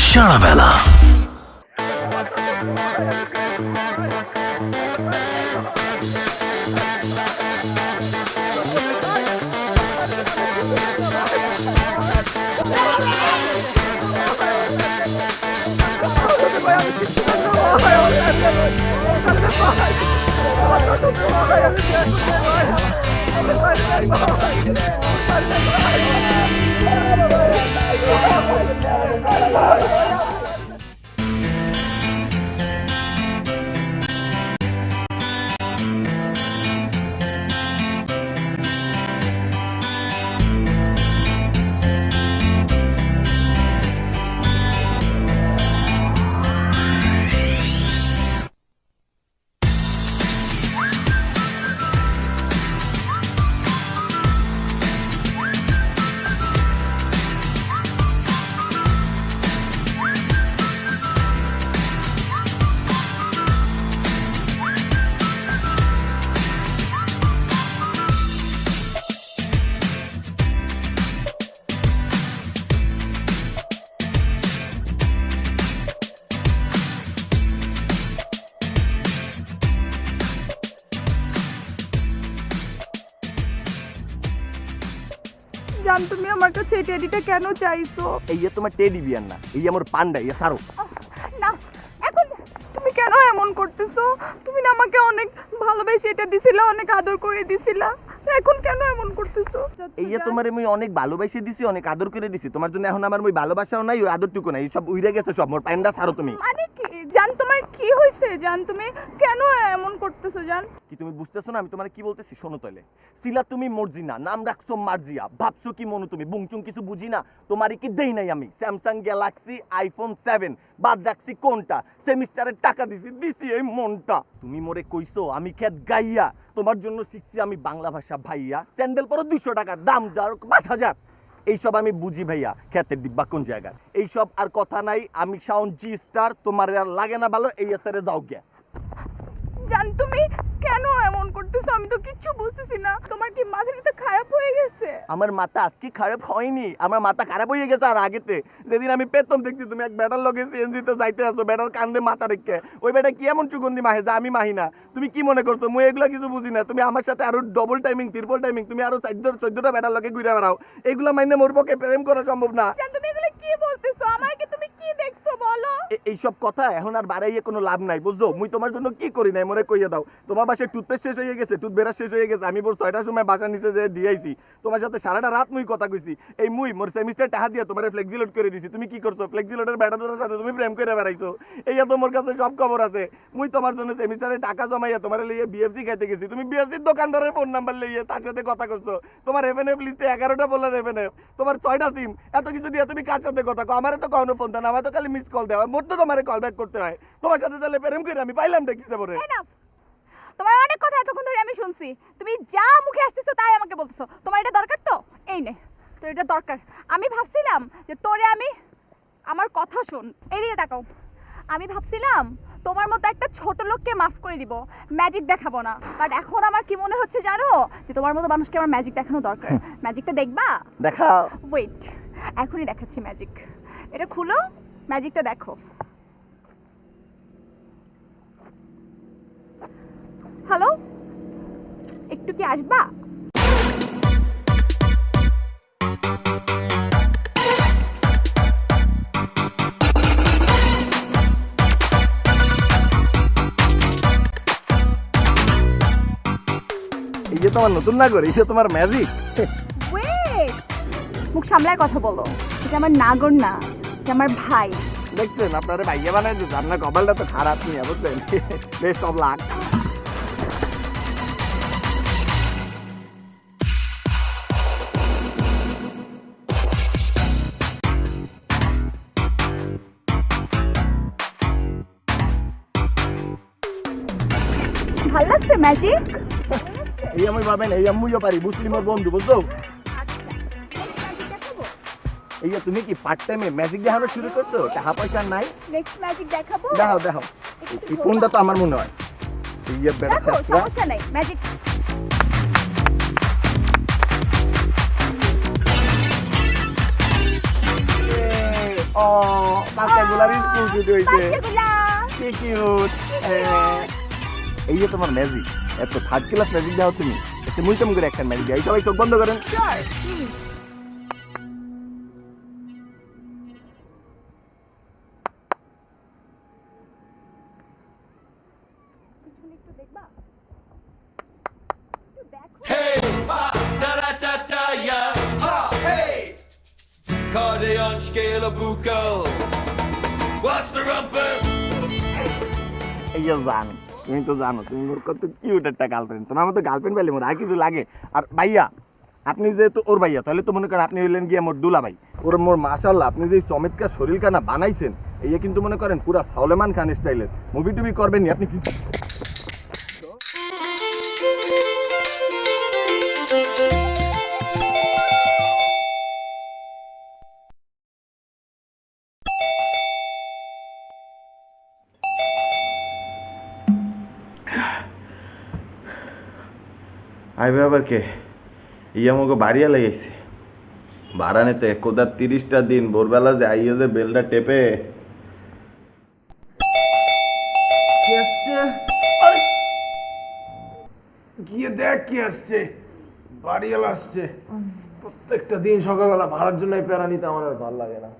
সারাবেলা। জান তুমি আমার কাছে এই টেডিটা কেন চাইছো? এই তোমার টেডি বিয়ার না, এই আমার পান্ডা, ইয়ে সারো না এখন তুমি কেন এমন করতেছো? তুমি না আমাকে অনেক ভালোবেসে এটা দিছিলা, অনেক আদর করে দিছিলা, এখন কেন এমন করতেছো? এই তোমারে মুই অনেক ভালোবাসে দিছি, অনেক আদর করে দিছি, তোমার জন্য এখন আমার মুই ভালোবাসাও নাই, ওই আদরটুকু নাই, সব উইরে গেছে সব, মোর পান্ডা সারো তুমি। মানে কি জান, তোমার কি হইছে জান? তুমি কেন এমন করতেছো জান? কি তুমি বুঝতেছো না আমি তোমারে কি বলতেছি? শোনো তাইলে, সিলা তুমি মর্জিনা, নাম রাখছো মার্জিয়া, ভাবছো কি মনু তুমি, বুংচুং কিছু বুঝি না, তোমারই কি দেই নাই আমি স্যামসাং গ্যালাক্সি আইফোন 7, বাদ রাখছি কোনটা, সেমিস্টারের টাকা দিছি এই মনটা। তুমি মোরে কইছো আমি খেত গাইয়া, তোমার জন্য শিখছি আমি বাংলা ভাষা ভাইয়া, স্যান্ডেল পরো 200 টাকার দাম, যার 5000, এইসব আমি বুঝি ভাইয়া, খেতের ডিব্বা কোন জায়গার, এইসব আর কথা নাই, আমি সাউন্ড জি স্টার, তোমার আর লাগে না ভালো, এই এসারে যাও গিয়া। জান তুমি কেন এমন করতেছো? আমি তো কিচ্ছু বুঝতেছি না, তোমার কি মাথাটা খারাপ হয়ে গেছে? আমার মাথা আজকে খারাপ হয়নি, আমার মাথা খারাপ হয়ে গেছে আর আগেতে। যেদিন আমি পেতম দেখছি তুমি এক ব্যাটার লগে সিএনজিতে যাইতে আসো, ব্যাটার কান্দে মাথা রেখে, ওই ব্যাটা কি এমন সুগন্ধি মাহে যা আমি মাহি না। তুমি কি মনে করছো মুই এগুলা কিছু বুঝি না? তুমি আমার সাথে আরো ডবল টাইমিং, ট্রিপল টাইমিং, তুমি আরো 14টা ব্যাটার লগে ঘুরে বেড়াও, এগুলা মাইনে মোর পক্ষে প্রেম করা সম্ভব না। জান তুমি এগুলো কি বলতেছো? আমার কি তুমি কি দেখছো বলো? এইসব কথা এখন আর বাড়াইয়ে কোনো লাভ নাই, বুঝছো? মুই তোমার জন্য কি করি নাই মনে কইয়া দাও। তোমার বাসায় টুথপেস্ট শেষ হয়ে গেছে, টুথব্রাশ শেষ হয়ে গেছে, আমি ভোর 6টার সময় বাসা নিচে যে দিয়েছি, তোমার সাথে সারাটা রাত মুই কথা কইছি, এই মুই মোর সেমিস্টার টাকা দিয়ে তোমার ফ্লেক্সিলোড করে দিছি, তুমি কি করছো? ফ্লেক্সিলোডের ব্যাটাদের সাথে তুমি প্রেম করে বেড়াইছো, এই তোমার কাছে সব খবর আছে। মুই তোমার জন্য সেমিস্টারে টাকা জমাইয়া তোমার লইয়ে বিএফসি খাইতে গেছি, তুমি বিএফসির দোকানদারের ফোন নাম্বার লইয়ে তার সাথে কথা করছো, তোমার এফএনএফ লিস্টে 11টা বলার এফএনএফ, তোমার 6টা সিম, এত কিছু দিয়ে তুমি কার সাথে কথা কো? আমারে তো কখনো ফোন দেন, আমার তো খালি মিস কল দেওয়া, মোর তো তোমারে কল ব্যাক করতে হয়, তোমার সাথে তাহলে প্রেম করে আমি পাইলাম দেখিছে পরে। তোমার অনেক কথা এতক্ষণ ধরে আমি শুনছি, তুমি যা মুখে আসতেছো তাই আমাকে বলতেছো। তোমার এটা দরকার তো এই নে, তোর এটা দরকার। আমি ভাবছিলাম যে তোরে আমি, আমার কথা শোন, এদিকে তাকাও, আমি ভাবছিলাম তোমার মতো একটা ছোট লোককে মাফ করে দিব, ম্যাজিক দেখাবো না, বাট এখন আমার কি মনে হচ্ছে জানো, যে তোমার মতো মানুষকে আমার ম্যাজিক দেখানো দরকার। ম্যাজিকটা দেখবা? দেখাও। ওয়েট, এখনই দেখাচ্ছি ম্যাজিক। এটা খুলো, ম্যাজিকটা দেখো। হ্যালো, একটু কি আসবা? এই যে তোমার নতুন নাগর, এই যে তোমার ম্যাজিক। ওয়েট, মুখ সামলায় কথা বলো, এটা আমার নাগর না, এটা আমার ভাই। দেখছেন আপনারা ভাইয়া বানাই দিচ্ছে, আপনার কপালটা তো খারাপ নিয়ে, বুঝলেন? বেশ সব লাগ। ভাল লাগছে ম্যাজিক? এই আমি ভাবেন, এই আমিও পারি, মুসলিমের বন্ধু, বুঝছো? এই যে তুমি কি পার্ট টাইমে ম্যাজিক দেখানো শুরু করছো? টাকা পয়সা নাই? নেক্সট ম্যাজিক দেখাবো? দেখাও দেখাও। এই ফোনটা তো আমার মনে হয় এই যে বেটা দেখো, ছাত্রা। সমস্যা নাই, ম্যাজিক। ও বাচ্চাগুলার স্কুল ছুটি হইছে বাচ্চাগুলা। কি কিউট এই যে তোমার ম্যাজিক এত থার্ড ক্লাস ম্যাজিক দাও তুমি এতে মুইতম করে একটা ম্যাজিক দাও সবাই চোখ বন্ধ করেন Sure. পিছনে একটু দেখবা? একটু দেখো। Hey, ba, da da da da, yeah, ha, hey. Accordion scale of buco. What's the rumpus? এই যে জান তুমি তো জানো তুমি মোর কত কিউট একটা গার্লফ্রেন্ড তোমার মতো গার্লফ্রেন্ড পাইলে মোর আর কিছু লাগে আর ভাইয়া আপনি যেহেতু ওর ভাইয়া তাহলে তো মনে করেন আপনি হইলেন গিয়ে মোর দুলা ভাই ওর মোর মাশাআল্লাহ আপনি যে চমৎকার শরীর কানা বানাইছেন এই কিন্তু মনে করেন পুরা সালমান খান স্টাইলের মুভি টুভি করবেন নি আপনি কি আইবে আবার কে ইয়া আমাকে বাড়িয়া লাগাইছে বাড়ানেতে কোদার 30টা দিন ভোরবেলা যে আইয়া যে বেলটা টেপে কি আসছে গিয়ে দেখ কি আসছে বাড়িওয়ালা আসছে প্রত্যেকটা দিন সকালবেলা ভাড়ার জন্য প্যারা নিতে আমার আর ভালো লাগে না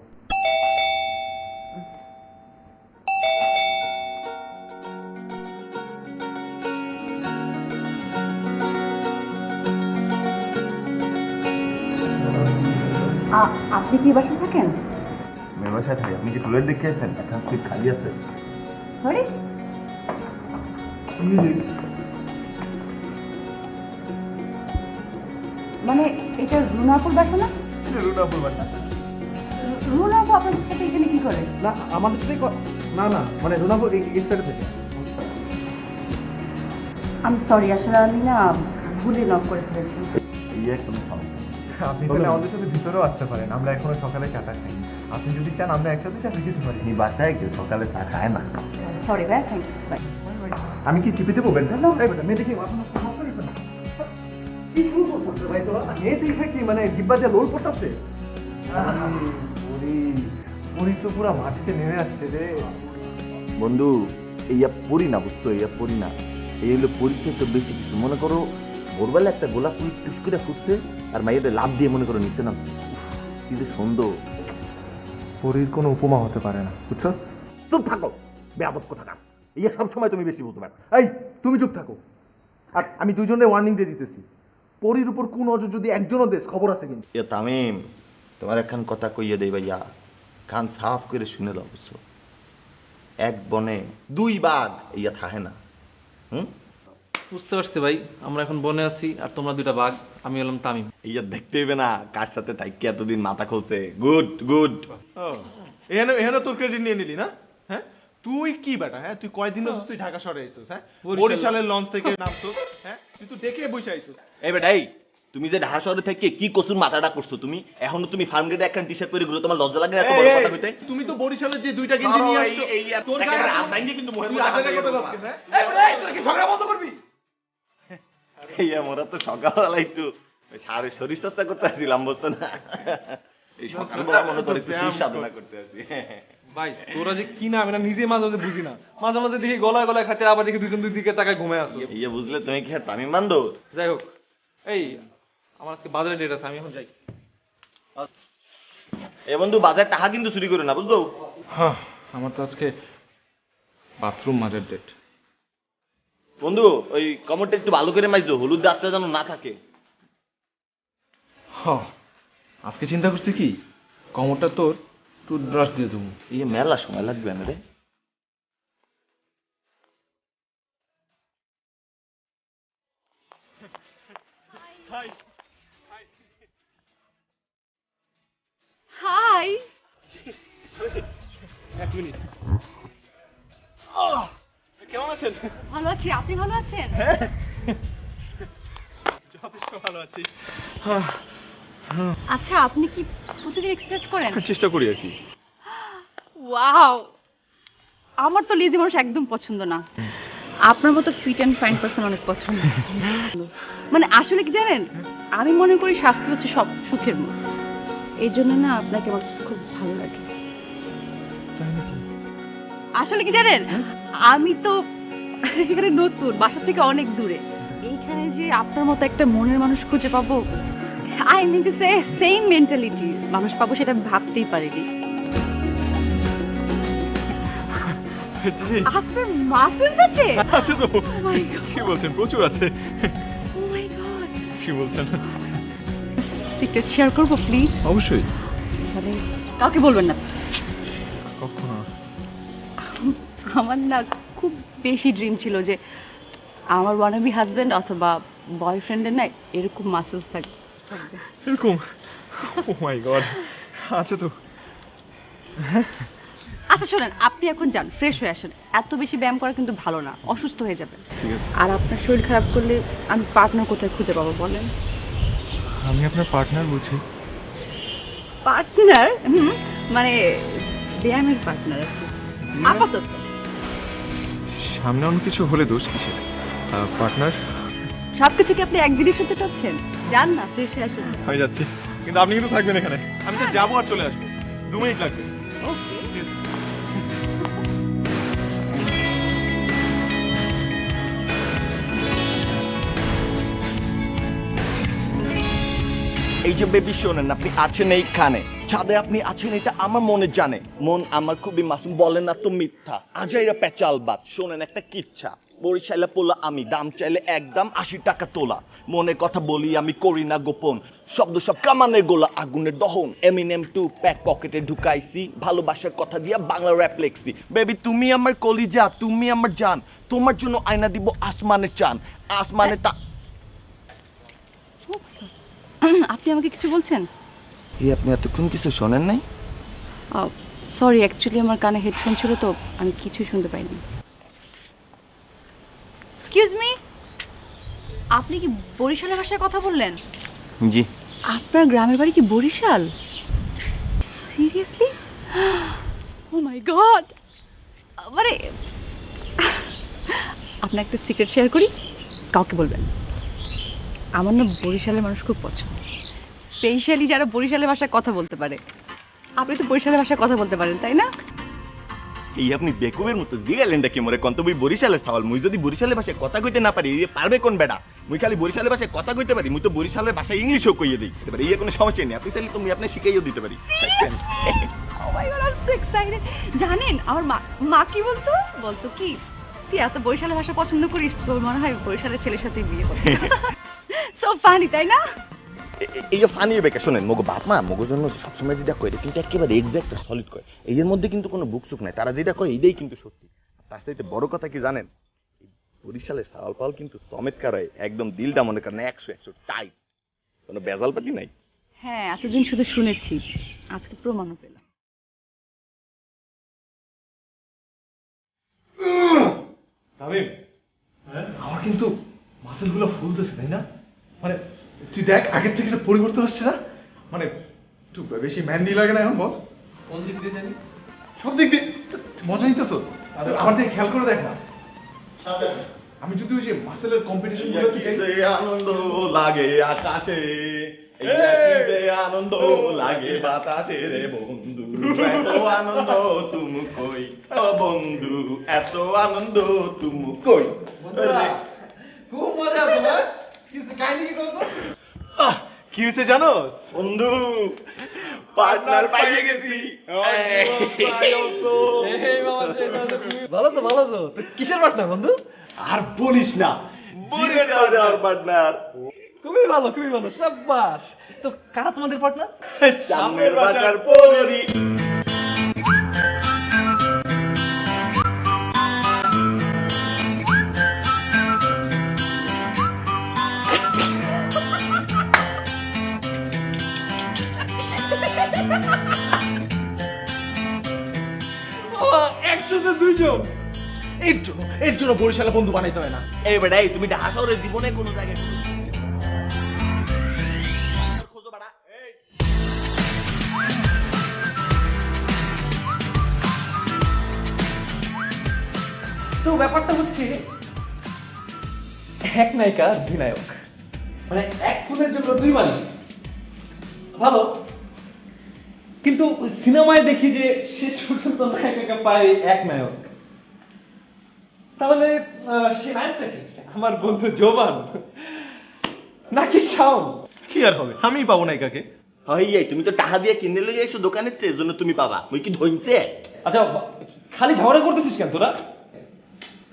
আপনি কি বাসায় থাকেন? মেমসায় থাকি আপনি কি টুলেট দেখে আছেন এখন সিট খালি আছে সরি, মানে এটা রুনাপুর বাসা না? রুনাপুর বাসা রুনাপু আপনাদের সাথে এখানে কি করে? না আমাদের সাথে না না মানে রুনাপুর এই সাইডে থেকে আমি সরি, আসলে আমি না ভুলে নক করে ফেলেছি। ইয়ে কোনো সমস্যা নেই। আপনি চাইলে আমাদের সাথে ভিতরেও আসতে পারেন, আমরা এখনো সকালে চাটা খাই। আপনি যদি চান আমরা একসাথে চাটা খেতে পারি। এই বাসায় কেউ সকালে চা খায় না সরি ভাই, থ্যাংকস, বাই। আমি কি টিপে দেবো বেলটা? মেয়ে দেখি আপনার কি শুরু করছে ভাই তোরা মেয়ে দেখে কি মানে জিব্বা দিয়ে লোল পড়তাছে উনি তো পুরো মাটিতে নেমে আসছে রে। বন্ধু এইয়া পড়ি না বুঝছো এইয়া পড়ি না এই হলো পরীক্ষা তো বেশি কিছু মনে করো ভোরবেলা একটা গোলাপ ফুল টুস করে ফুটছে আর মাইয়াদের লাভ দিয়ে মনে করো নিচে না কি যে সুন্দর পরীর কোনো উপমা হতে পারে না, বুঝছো? চুপ থাকো বেয়াদব কথা না ইয়া সব সময় তুমি বেশি বুঝতে পারো এই তুমি চুপ থাকো আর আমি দুজনে ওয়ার্নিং দিয়ে দিতেছি পরির উপর কোন নজর যদি একজনও দেশ খবর আছে কিন্তু এ তামিম তোমার একখান কথা কইয়া দেই ভাইয়া কান সাফ করে শুনে দাও বুঝছো এক বনে দুই বাঘ ইয়া থাকে না হুম বুঝতে পারছি ভাই, আমরা এখন বনে আছি আর তোমরা দুইটা বাঘ, আমি হলাম তামিম। ইয়া দেখতে হবে না কার সাথে থাকি এতদিন মাথা খুলছে গুড গুড এখানে এখানে তোর ক্রেডিট নিয়ে নিলি না? হ্যাঁ তুই কি বেটা, হ্যাঁ তুই কয়দিন হচ্ছে তুই ঢাকা শহরে আইছিস? হ্যাঁ বরিশালের লঞ্চ থেকে নামতো, হ্যাঁ তুই তো দেখে বসে আইছিস। এই বেটাই তুমি যে ঢাকা শহরে থেকে কি কসুর মাথাটা করছো তুমি এখনো তুমি ফার্ম গেটে একখান টি-শার্ট পরে ঘুরে তোমার লজ্জা লাগে না এত বড় কথা কইতে তুমি তো বরিশালের যে দুইটা গেঞ্জি নিয়ে আসছো তোর গায়ে হাত ভাঙিয়ে কিন্তু তুই আজের কথা বলছিস। হ্যাঁ এই বেটা তুই কি ঝগড়া বন্ধ করবি? এই আমরা তো সকালবেলা একটু সারে শরীর চর্চা করতে আসছিলাম বুঝছো না এই সকালবেলা মনে করে একটু সাধনা করতে আসি ভাই তোরা যে কি না আমি না নিজে মাঝে মাঝে বুঝি না, মাঝে মাঝে দেখি গলায় গলায় খাতে আবার দেখি দুজন দুই দিকে তাকায় ঘুমায় আসো। এই বুঝলে তুমি কি আর তামিম বান্ধব যাই হোক, এই আমার আজকে বাজারে ডেট আছে, আমি এখন যাই। এ বন্ধু বাজার টাকা কিন্তু চুরি করে না বুঝছো হ্যাঁ আমার তো আজকে বাথরুম মাজার ডেট। বন্ধু ওই কমরটা একটু ভালো করে মাইজো হলুদ দাঁতটা যেন না থাকে হ্যাঁ আজকে চিন্তা করছি কি কমরটা তোর টুথব্রাশ দিয়ে দেবো। এই মেলা সময় লাগবে না রে হাই এক মিনিট। কেমন আছেন? ভালো আছি, আপনি ভালো আছেন? যথেষ্ট ভালো আছি। আচ্ছা আপনি কি প্রতিদিন এক্সারসাইজ করেন? চেষ্টা করি আর কি। ওয়াও, আমার তো লেজি মানুষ একদম পছন্দ না, আপনার মতো ফিট অ্যান্ড ফাইন পারসন অনেক পছন্দ। মানে আসলে কি জানেন, আমি মনে করি স্বাস্থ্য হচ্ছে সব সুখের মূল, এই জন্য না আপনাকে আমার খুব ভালো লাগে। আসলে কি জানেন, আমি তো এখানে নতুন, বাসা থেকে অনেক দূরে। এইখানে যে আপনার মতো একটা মনের মানুষ খুঁজে পাবো, I mean to say same mentality মানুষ পাবো, সেটা আমি ভাবতেই পারিনি। আপনার মাসেলস আছে? আছে তো। Oh my God. কি বলছেন, প্রচুর আছে। Oh my God. কি বলছেন? সিক্রেট শেয়ার করবো প্লিজ? অবশ্যই। মানে কাউকে বলবেন না। কখনো। আমার না খুব বেশি ড্রিম ছিল যে আমার ওয়ানাবি হাজবেন্ড অথবা বয়ফ্রেন্ডের না এরকম মাসেলস থাকবে। এরকম? ও মাই গড, আছে তো। আচ্ছা শোনেন, আপনি এখন যান, ফ্রেশ হয়ে আসেন। এত বেশি ব্যায়াম করা কিন্তু ভালো না, অসুস্থ হয়ে যাবেন। ঠিক আছে। আর আপনার শরীর খারাপ করলে আমি পার্টনার কোথায় খুঁজে পাবো বলেন? আমি আপনার পার্টনার বুঝি। পার্টনার? মানে ব্যায়ামের পার্টনার আছে আপাতত। সামনে অন্য কিছু হলে দোষ কিসের? পার্টনার সবকিছু কি আপনি একদিনই শুনতে চাচ্ছেন? যান না, ফ্রেশ হয়ে আসুন। হয়ে যাচ্ছি, কিন্তু আপনি কিন্তু থাকবেন এখানে। আমি তো যাবো আর চলে আসবো, 2 মিনিট লাগবে। ওকে। এই যে বেবি শোনেন, আপনি আছেন এইখানে ছাদে, আপনি আছেন এটা আমার মনে জানে। মন আমার খুবই মাসুম, বলে না তো মিথ্যা। আজাইরা পেঁচাল বাদ। শোনেন একটা কিচ্ছা, বরিশালে পোলা আমি, দাম চাইলে একদম 80 টাকা তোলা। মনের কথা বলি আমি, করি না গোপন, শব্দ সব কামানের গোলা, আগুনের দহন। এমিনেম 2 প্যাক পকেটে ঢুকাইছি, ভালোবাসার কথা দিয়া বাংলা র্যাপ লেখছি। বেবি তুমি আমার কলিজা, তুমি আমার জান, তোমার জন্য আয়না দিব আসমানের চান, আসমানে তা। আপনি আমাকে কিছু বলছেন? এই আপনি এতক্ষণ কিছু শোনেন নাই? সরি, অ্যাকচুয়ালি আমার কানে হেডফোন ছিল তো আমি কিছুই শুনতে পাইনি। এক্সকিউজ মি, আপনি কি বরিশালের ভাষায় কথা বললেন? জি। আপনার গ্রামের বাড়ি কি বরিশাল? সিরিয়াসলি? ও মাই গড! মানে আপনার একটা সিক্রেট শেয়ার করি, কাউকে বলবেন। আমার না বরিশালের মানুষ খুব পছন্দ, স্পেশালি যারা বরিশালের ভাষায় কথা বলতে পারে। আপনি তো বরিশালের ভাষায় কথা বলতে পারেন, তাই না? এই আপনি বেকুবের মতো জিগালেনটা কি মরে কন্ত বই বরিশালের সওয়াল। মুই যদি বরিশালের ভাষায় কথা কইতে না পারি, এই পারবে কোন বেটা? মুই খালি বরিশালের ভাষায় কথা কইতে পারি, মুই তো বরিশালের ভাষায় ইংলিশও কইয়ে দিই। এবারে এই কোনো সমস্যা নেই, আপনি চাইলে তুমি আপনি শিখাইও দিতে পারি। Oh my God, I'm so excited! জানেন আমার মা কি বলতো? বলতো কি, তুই এত বরিশালের ভাষা পছন্দ করিস, তোর মনে হয় বরিশালের ছেলের সাথে বিয়ে করবি। সো ফানি, তাই না? এই যে ফানি বেকা শোনেন, মগো বাপ মা মগোর জন্য সবসময় যেটা কয় এটা কিন্তু একেবারে এক্সাক্ট সলিড কয়। এর মধ্যে কিন্তু কোনো বুকসুক নাই, তারা যেটা কয় এটাই কিন্তু সত্যি। তার সাথে বড় কথা কি জানেন, বরিশালের সাওয়াল পাল কিন্তু চমৎকার হয়, একদম দিলটা মনে করেন 100 টাইট, কোনো বেজাল পাতি নাই। হ্যাঁ, এতদিন শুধু শুনেছি, আজকে প্রমাণও পেলাম। তামিম, আমার কিন্তু মাসেলগুলো ফুলতেছে, তাই না? মানে তুই দেখ, আগের থেকে একটা পরিবর্তন আসছে না? মানে একটু বেশি ম্যান্ডি লাগে না এখন, বল? কোন দিক দিয়ে জানি? সব দিক দিয়ে মজা নিতে তো। আমার দিকে খেয়াল করে দেখ না। আমি যদি ওই যে মাসেলের কম্পিটিশন আনন্দ লাগে আকাশে, আনন্দ লাগে বাতাসে রে বন্ধু, এত আনন্দ তুমি কই ও বন্ধু, এত আনন্দ তুমি কই। খুব মজা তোমার। কাহিনী কি বলতো? কি হয়েছে জানো বন্ধু, পার্টনার পাইয়ে গেছি। ভালো তো, ভালো তো। তো কিসের পার্টনার বন্ধু? আর বলিস না, বরিশালের পার্টনার। খুবই ভালো, খুবই ভালো, সাব্বাস। তো কারা তোমাদের পার্টনার? সামনের বাসার পরি। একসাথে দুইজন। এর জন্য বরিশালে বন্ধু বানাইতে হয় না। এই বেটা, এই তুমি ঢাকা শহরের জীবনে কোনো জায়গায় খোঁজো বেটা। তো ব্যাপারটা হচ্ছে এক নায়িকা 2 নায়ক, মানে এক ফুলের জন্য 2 মালিক। ভালো। কিন্তু সিনেমায় দেখি যে শেষ পর্যন্ত নায়িকাকে পায় এক নায়ক। তাহলে সে নায়কটা কি? আমার বন্ধু জোবান নাকি শাওন? কি আর হবে, আমিই পাবো নায়িকাকে। হইয়াই তুমি তো টাকা দিয়ে কিনে লই আইছো দোকানের এর জন্য তুমি পাবা, মুই কি ধইছে? আচ্ছা খালি ঝগড়া করতেছিস কেন তোরা?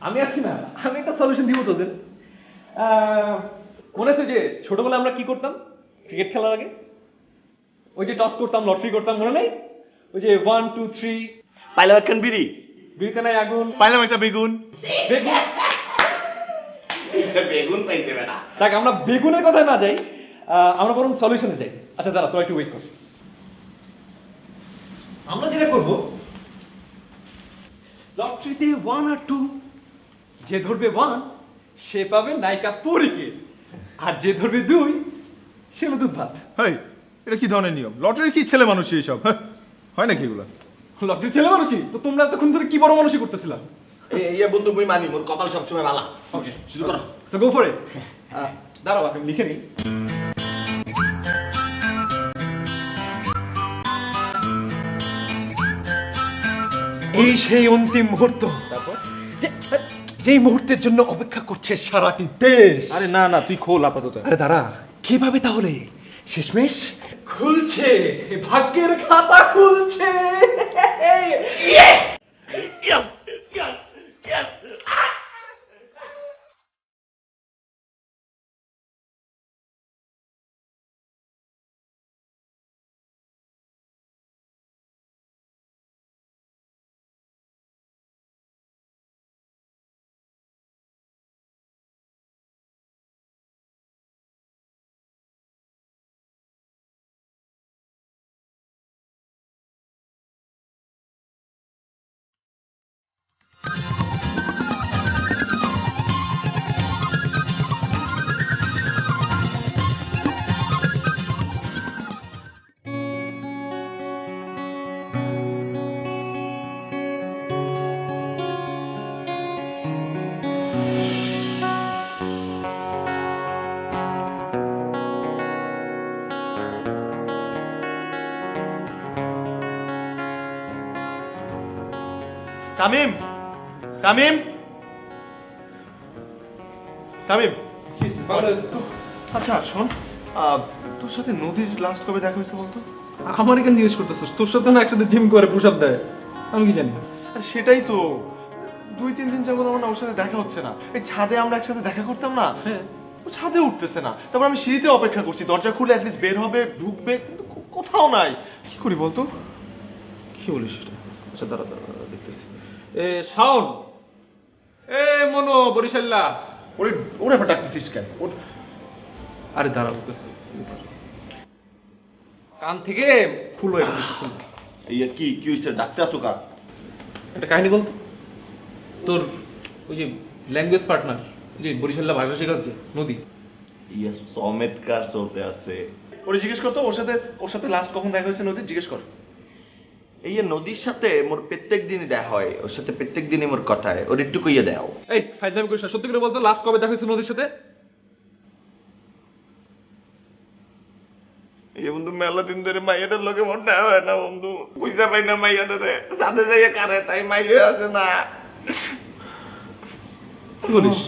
আমি আছি না, আমি একটা সলিউশন দিব তোদের। মনে আছে যে ছোটবেলায় আমরা কি করতাম ক্রিকেট খেলার আগে? ওই যে টস করতাম, লটারি করতাম, মনে নেই? ওই যে 1 2 3 পাইলাম একখান বিড়ি, বিড়িতে নাই আগুন, পাইলাম একটা বেগুন। বেগুন। বেগুন পাইতে না। দেখ আমরা বেগুনের কথায় না যাই, আমরা বরং সলিউশনে যাই। আচ্ছা দাঁড়া, তোরা একটু ওয়েট কর। আমরা যেটা করব, লটারিতে 1 আর 2, যে ধরবে 1 সে পাবে নায়িকা পরীকে, আর যে ধরবে 2 সে হলো দুধ ভাত। হেই, এটা কি ধরনের নিয়ম? লটারি কি ছেলে মানুষই এইসব? হ্যাঁ, হয় নাকি এগুলো? লটারি ছেলে মানুষই তো, তোমরা এতক্ষণ ধরে কি বড় মানুষই করতেছিলাম। এই বন্ধু মুই মানি, মোর কপাল সবসময় ভালো। ওকে শুরু করো। So go for it. দাঁড়াও আমি লিখে নিই। এই সেই অন্তিম মুহূর্ত, তারপর যেই মুহূর্তের জন্য অপেক্ষা করছে সারাটি দেশ। আরে না না, তুই খোল আপাতত। আরে দাঁড়া, কিভাবে তাহলে শেষমেশ খুলছে, ভাগ্যের খাতা খুলছে। তামিম, তামিম, তামিম। আচ্ছা শোন, তোর সাথে নদীর লাস্ট কবে দেখা হয়েছে বলতো? আমার এখানে জিজ্ঞেস করতেছিস? তোর সাথে না একসাথে জিম করে পুশ আপ দেয়, আমি কি জানি? আরে সেটাই তো, 2-3 দিন যাবত আমার না ওর সাথে দেখা হচ্ছে না। এই ছাদে আমরা একসাথে দেখা করতাম না, হ্যাঁ। ও ছাদে উঠতেছে না। তারপর আমি সিঁড়িতে অপেক্ষা করছি, দরজা খুলে অ্যাটলিস্ট বের হবে, ঢুকবে, কিন্তু কোথাও নাই। কি করি বলতো? কি বলিস এটা? আচ্ছা দাঁড়া দাঁড়া দেখতেছি। এ শাওন, এ মনো, বরিশাল্লা। ওরে ওরে আবার ডাকতেছিস কেন? আরে দাঁড়া বলতেছি, কান থেকে ফুল হয়ে গেছে ফুল। এই কি কি হইছে? ডাক্তার আছো কা? একটা কাহিনী বলতো, তোর ওই যে ল্যাঙ্গুয়েজ পার্টনার, যে বরিশাল্লা ভাষা শেখাচ্ছে নদী, ইয়ে সমেতকার চলতে আছে। ওরে জিজ্ঞেস করতো ওর সাথে লাস্ট কখন দেখা হয়েছে নদীর, জিজ্ঞেস কর। এই যে নদীর সাথে মোর প্রত্যেক দিনই দেখা হয়, ওর সাথে প্রত্যেক দিনই মোর কথা হয়, ওর একটু কইয়া দাও। এই ফাইজলামি করিস না, সত্যি করে বলতো লাস্ট কবে দেখা হয়েছে নদীর সাথে? এই বন্ধু মেলা দিন ধরে মাইয়াটার লোকে মোর দেখা হয় না বন্ধু, বুঝতে পাই না মাইয়াটারে, সাথে যাইয়া কারে তাই মাইয়া আছে না। কি বলিস?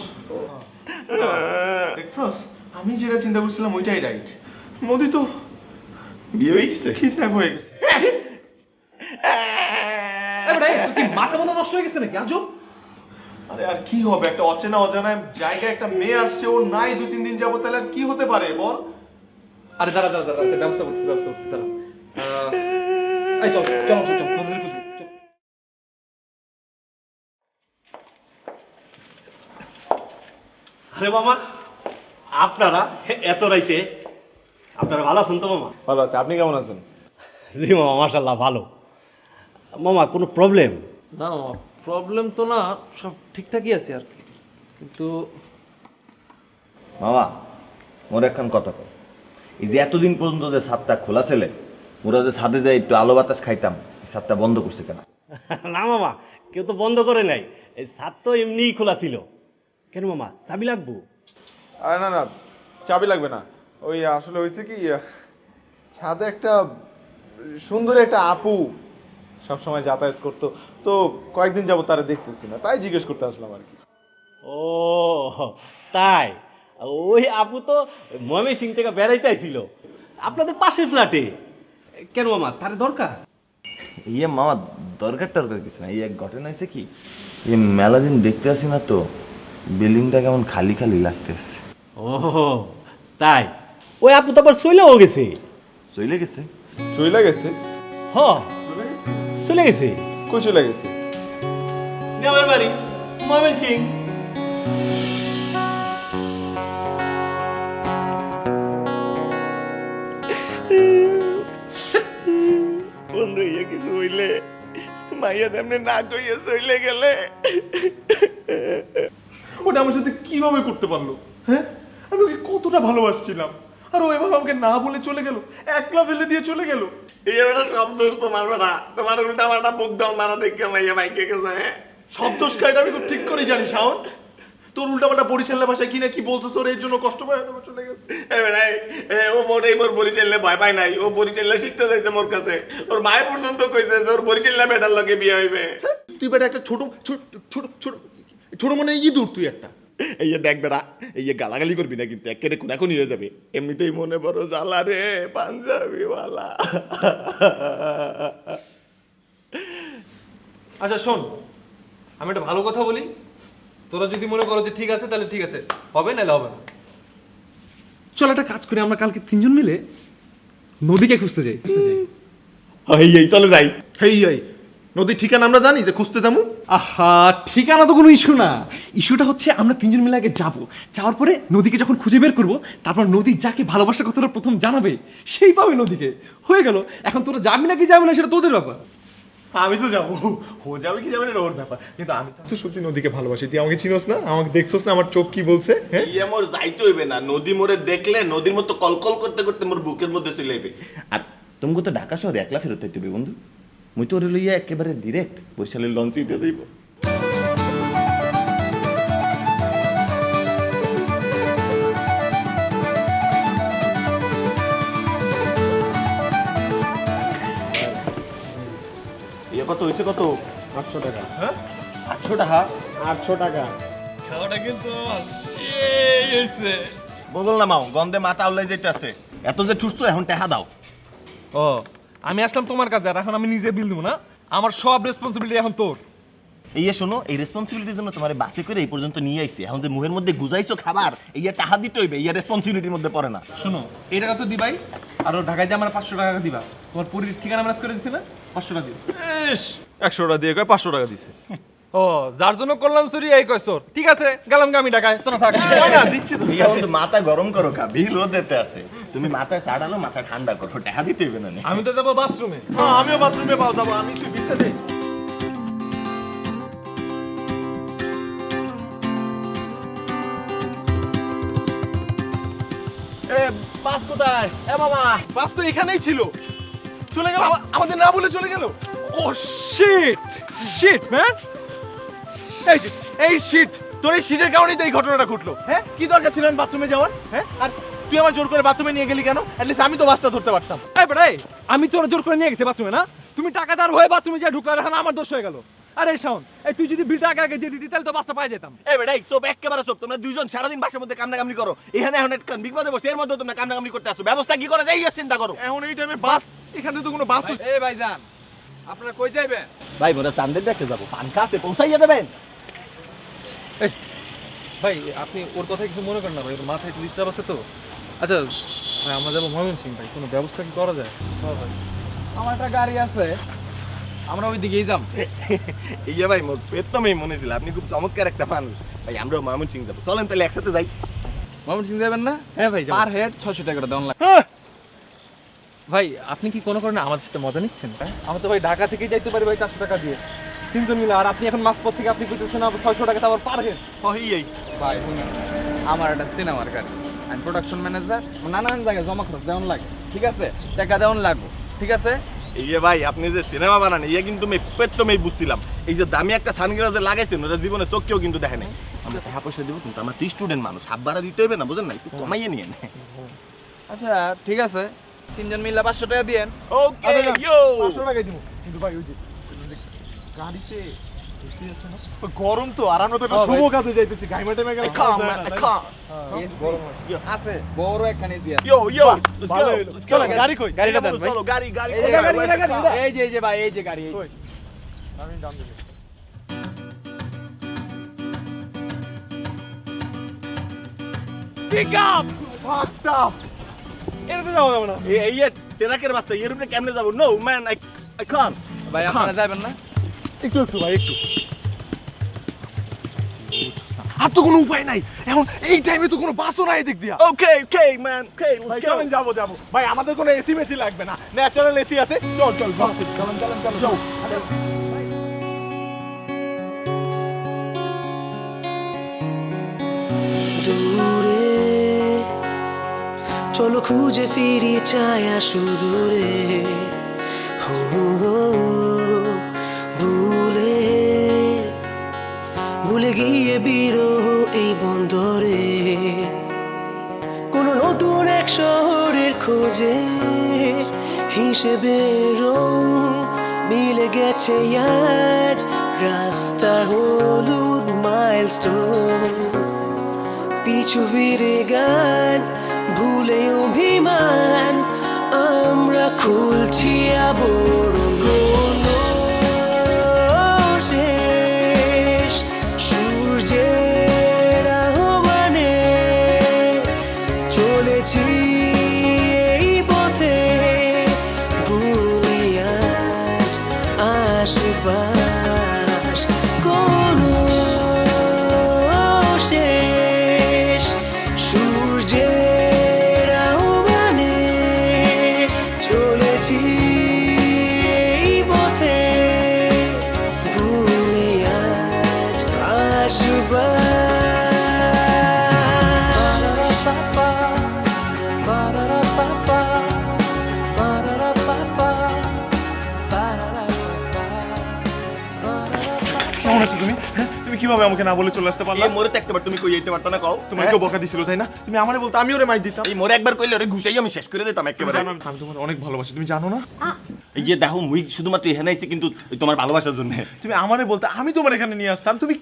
দেখছস, আমি যেটা চিন্তা করছিলাম ওইটাই রাইট। নদী তো বিয়ে হয়ে গেছে? কিডন্যাপ হয়ে গেছে। কি মাথা মতো নষ্ট হয়ে গেছে নাকি আজব? আরে আর কি হবে, একটা অচেনা অজানা জায়গায় একটা মেয়ে আসছে, ওর নাই 2-3 দিন যাবো, তাহলে আর কি হতে পারে বল? আরে দাঁড়া দাঁড়া দাঁড়া, ব্যবস্থা করছি দাঁড়া। এই চল চল চল চল, নদীতে খুঁজবো, চল। আরে মামা, আপনারা এত রাইতে, আপনারা ভালো আছেন তো মামা? ভালো আছে, আপনি কেমন আছেন? জি মামা, মাশাল্লাহ ভালো। মামা কোনো প্রবলেম? না মামা, প্রবলেম তো না, সব ঠিকঠাকই আছে আর কি, কিন্তু মামা মোর এখন কথা কর, এই যে এতদিন পর্যন্ত যে ছাদটা খোলা ছেলে, ওরা যে ছাদে যায় একটু আলো বাতাস খাইতাম, এই ছাদটা বন্ধ করছে কেন? না মামা, কেউ তো বন্ধ করে নাই, এই ছাদ তো এমনিই খোলা ছিল। কেন মামা, চাবি লাগবো? আরে না না, চাবি লাগবে না। ওই আসলে হয়েছে কি, ছাদে একটা সুন্দর একটা আপু সবসময় যাতায়াত করতো, তো কয়েকদিন যাবো তারা দেখতেছি না, তাই জিজ্ঞেস করতে আসলাম আর কি। ও তাই, ওই আপু তো ময়মনসিং থেকে বেড়াইতে আইছিল আপনাদের পাশের ফ্ল্যাটে। কেন মামা, তার দরকার? ইয়ে মামা, দরকার টরকার কিছু না। এই এক ঘটনা হয়েছে কি, এই মেলা দিন দেখতে আসি না তো, বিল্ডিংটা কেমন খালি খালি লাগতেছে। ও তাই, ওই আপু তো আবার চলেও গেছে। চলে গেছে? চলে গেছে? হ, চলে গেছে। কই চলে গেছে? গ্রামের বাড়ি ময়মনসিং। বন্ধু ইয়ে কিছু হইলে মাইয়া তেমনি না কইয়া চলে গেলে ওটা আমার সাথে কিভাবে করতে পারলো? হ্যাঁ, আমি ওকে কতটা ভালোবাসছিলাম, আর ও এভাবে আমাকে না বলে চলে গেল, একলা ফেলে দিয়ে চলে গেল। এই বেটা সব দোষ তোমার বেটা, তোমার উল্টা পাল্টা মুখ দাও মারা দেখে মাইয়া বাইকে গেছে। হ্যাঁ, সব দোষ খাইটা আমি খুব ঠিক করেই জানি শাওন। তোর উল্টাপাল্টা বরিশালের ভাষায় কি না কি বলছিস, ওর এর জন্য কষ্ট পায় হয়তো চলে গেছে। ও মোটেই মোর পরিচাললে ভয় পায় নাই, ও পরিচাললে শিখতে চাইছে মোর কাছে। ওর মায়ের পর্যন্ত কইছে যে ওর পরিচাললে বেটার লগে বিয়ে হইবে। তুই বেটা একটা ছোট ছোট ছোট ছোট ছোট মনে ইঁদুর তুই একটা। এই যে দেখ বেটা, এই যে গালাগালি করবি না কিন্তু, একেবারে কোনাকুনি হয়ে যাবে। এমনিতেই মনে বড় জ্বালা রে পাঞ্জাবিওয়ালা। আচ্ছা শোন, আমি একটা ভালো কথা বলি, তোরা যদি মনে করো যে ঠিক আছে তাহলে ঠিক আছে, হবে নাহলে হবে না। চল একটা কাজ করি, আমরা কালকে 3 জন মিলে নদীকে খুঁজতে যাই। এই চলে যাই। এই নদীর ঠিকানা আমরা জানি যে খুঁজতে যাবো। আহা, ঠিকানা তো কোনো ইস্যু না, ইস্যুটা হচ্ছে আমরা 3 জন মিলে আগে যাবো, যাওয়ার পরে নদীকে যখন খুঁজে বের করবো, তারপর নদী যাকে ভালোবাসার কথাটা প্রথম জানাবে সেই পাবে নদীকে। হয়ে গেল। এখন তোরা যাবি না কি যাবে না সেটা তোদের ব্যাপার। আমি তো যাবো, ও যাবে কি যাবে না ওর ব্যাপার, কিন্তু আমি তো সত্যি নদীকে ভালোবাসি। তুই আমাকে চিনোস না, আমাকে দেখছোস না, আমার চোখ কি বলছে? হ্যাঁ, ইয়ে মোর যাইতে হইবে না, নদী মোরে দেখলে নদীর মতো কলকল করতে করতে মোর বুকের মধ্যে চলে আইবে। আর তুমি তো ঢাকা শহরে একলা ফেরত হইতে হবে বন্ধু। মুই তো ওরে লইয়া একেবারে ডিরেক্ট বরিশালের লঞ্চে উঠে যাইব। ইয়ে কত হইছে কত? 800 টাকা। হ্যাঁ, 800 টাকা? 800 টাকা। খাওয়াটা কিন্তু সেই হয়েছে। বদল না মাও, গন্ধে মাথা আউলাই যাইতেছে। এত যে ঠুসতো, এখন টাকা দাও। ও, আমি আসলাম তোমার কাছে, আর এখন আমি নিজে বিল দেবো না? আমার সব রেসপন্সিবিলিটি এখন তোর। এই শোনো, এই রেসপন্সিবিলিটির জন্য তোমার বাসে করে এই পর্যন্ত নিয়ে আইছি। এখন যে মুখের মধ্যে গুজাইছো খাবার, এই টাকা দিতে হইবে, এই রেসপন্সিবিলিটির মধ্যে পড়ে না। শোনো, এই টাকা তো দিবাই, আর ঢাকায় যে আমার 500 টাকা দিবা। তোমার পরির ঠিকানা ম্যানেজ করে দিছি না, 500 টাকা দিবা। ইস, 100 টাকা দিয়ে কয় 500 টাকা দিছে। ও, যার জন্য করলাম চুরি এই কয় তোর। ঠিক আছে, গেলাম আমি ঢাকায়, তোরা থাক। না দিচ্ছি তো। ইয়া বন্ধু, মাথা গরম করো কা, বিল ও দিতে আছে। তুমি মাথায় চাড়ালো, মাথা ঠান্ডা করো, টাকা দিতে হইবে না। আমি তো যাবো বাথরুমে। হ্যাঁ, আমিও বাথরুমে পাও যাবো, আমি তুই বিছতে দে। বাস কোথায়? এ মামা, বাস তো এখানেই ছিল, চলে গেল আমাদের না বলে চলে গেল। ও শিট, শিট ম্যান। এই শীত, তোর এই শীতের কারণেই তো এই ঘটনাটা ঘটলো। হ্যাঁ, কি দরকার ছিল আমি বাথরুমে যাওয়ার? হ্যাঁ, আর তুই আমার জোর করে বাথরুমে নিয়ে গেলি কেন? অ্যাটলিস্ট আমি তো বাসটা ধরতে পারতাম। এই বেটা, আমি তোর জোর করে নিয়ে গেছি বাথরুমে না? তুমি টাকাদার হয়ে বাথরুমে যা ঢুকলা, এখন আমার দোষ হয়ে গেল। আরে শাওন, এই তুই যদি বিলটা আগে দিয়ে দিতি তাহলে তো বাসটা পাই যেতাম। এ বেটা, চোপ একেবারে চোপ। তোমরা দুইজন সারাদিন বাসার মধ্যে কামনাকামনি করো, এখানে এখন একটা বিপদে বসে, এর মধ্যে তোমরা কামনাকামনি করতে আসো। ব্যবস্থা কি করা যায় এই চিন্তা করো। এখন এই টাইমে বাস, এখানে তো কোনো বাস। এই ভাইজান, আপনারা কই যাবেন? ভাই মোরা চান্দের দেশে যাবো, পান খাতে পৌঁছাইয়া দেবেন। ভাই আপনি ওর কথা কিছু মনে করেন না ভাই, ওর মাথায় একটু ডিস্টার্ব আছে তো। আচ্ছা ভাই, আমরা যাবো ময়মনসিং, ভাই কোনো ব্যবস্থা কি করা যায়? হ্যাঁ ভাই, আমার একটা গাড়ি আছে, আমরা ওই দিকেই যাব। ইয়া ভাই, মোর প্রথমেই মনে ছিল আপনি খুব চমৎকার একটা মানুষ। ভাই আমরাও ময়মনসিং যাবো, চলেন তাহলে একসাথে যাই। ময়মনসিং যাবেন না? হ্যাঁ ভাই যাবো। পার হেড 600 টাকা করে দেওয়া লাগে। ভাই আপনি কি কোনো কারণে আমাদের সাথে মজা নিচ্ছেন? আমরা তো ভাই ঢাকা থেকেই যাইতে পারি ভাই 400 টাকা দিয়ে, 3 জন মিলে। আর আপনি এখন মাঝপথ থেকে আপনি কইতেছেন আবার 600 টাকা, আবার পার হেড। হইই ভাই শুনুন, আমার একটা সিনেমার গাড়ি, আমি প্রোডাকশন ম্যানেজার, নানান জায়গায় জমা খরচ দেওয়ান লাগে, ঠিক আছে? টাকা দেওয়ান লাগবে, ঠিক আছে? ইয়ে ভাই, আপনি যে সিনেমা বানান, ইয়ে কিন্তু আমি প্রথমেই বুঝছিলাম। এই যে দামি একটা সানগ্লাস লাগাইছেন, ওটা জীবনে চোখেও কিন্তু দেখে নাই। আমরা টাকা পয়সা দিব, কিন্তু আমরা তো স্টুডেন্ট মানুষ, হাত ভাড়া দিতে হবে না, বুঝেন না? একটু কমাইয়ে নিয়ে। আচ্ছা ঠিক আছে, তিনজন মিলে 500 টাকা দিয়েন। ওকে ইয়ো 500 টাকাই দিব। কিন্তু ভাই ওই যে গাড়িতে এসি আছে না? ওই গরম তো আর আমরা তো একটা শুভ কাজে যাইতেছি গাইমা টাইমে গেলে কাম ম্যান কাম আছে বড় একখানে দিয়ে আছে। ইয়ো ইয়ো ভালো হইলো। চলো, গাড়ি কই? গাড়িটা দেন ভাই। চলো গাড়ি গাড়ি এই যে গাড়ি, এই যে ভাই, এই যে গাড়ি, এই যে। কই? আমি দাম দিবি। পিক আপ ফাস্ট আপ এটা তো যাওয়া যাবে না। এই ট্রাকের বাচ্চা এর উপরে কেমনে যাব নো ম্যান আই কান্ট ভাই আপনারা যাবেন না? একটু ভাই একটু। আর তো কোনো উপায় নাই, এখন এই টাইমে তো কোনো বাসও নাই দিক দিয়া। ওকে ওকে ম্যান ওকে ভাই লেটস গো চলেন, যাবো। ভাই আমাদের কোনো এসি মেসি লাগবে না, ন্যাচারাল এসি আছে। চল চলেন। দূরে চলো খুঁজে ফিরি ছায়া সুদূরে ভুলে গিয়ে বিরহ এই বন্দরে কোন নতুন এক শহরের খোঁজে হিসেবে রং মিলে গেছে আজ রাস্তার হলুদ মাইলস্টোন পিছু ফিরে গান ভুলে অভিমান আমরা খুলছি আবরণ কোনো শেষ সূর্যের আহ্বানে চলেছি এই পথে ভুলি আজ আশুপাশ কোনো শেষ সূর্যের আহ্বানে চলেছি এই পথে ভুলি আজ আশুপাশ কেমন আছো তুমি? হ্যাঁ, তুমি কিভাবে আমাকে না বলে চলে আসতে পারলা? এই মোরে দেখতে পার তুমি কই যাইতে পারতা না কও তোমার কেউ বকা দিছিল তাই না? তুমি আমারে বলতে আমি ওরে মাই দিতাম। এই মোরে একবার কইলে ওরে ঘুষাই আমি শেষ করে দিতাম তুমি একেবারে জানো আমি তোমার অনেক ভালোবাসি, তুমি জানো না? এই যে দেখো মুই শুধুমাত্র এখানে আইছি কিন্তু ওই তোমার ভালোবাসার জন্য তুমি আমারে বলতে আমি তোমার এখানে নিয়ে আসতাম। তুমি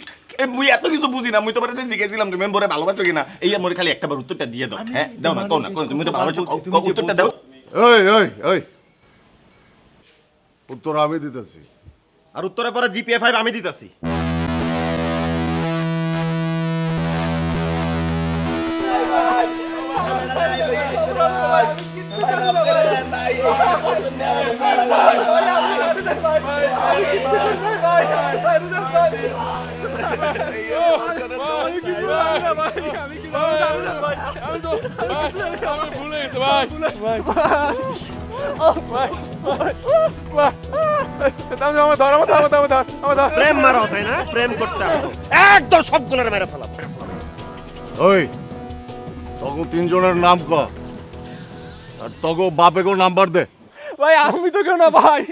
মুই এত কিছু বুঝি না মুই তোমার কাছে জিজ্ঞেসিলাম তুমি মোরে ভালোবাসো কিনা এই মোরে খালি একবার উত্তরটা দিয়ে দাও হ্যাঁ দাও না কও না কও তুমি তো ভালোবাসো কও উত্তরটা দাও ওই উত্তর আমি দিতেছি। আর উত্তরের পরে জিপিএ 5 আমি দিতাছি প্রেম মারো তাই না প্রেম করতে আসো একদম সবগুলোর মেরে ফেলাম ওই তগো তিনজনের নাম ক আর তগো বাপেগো নাম্বার দে। ভাই আমি তো কেউ না ভাই,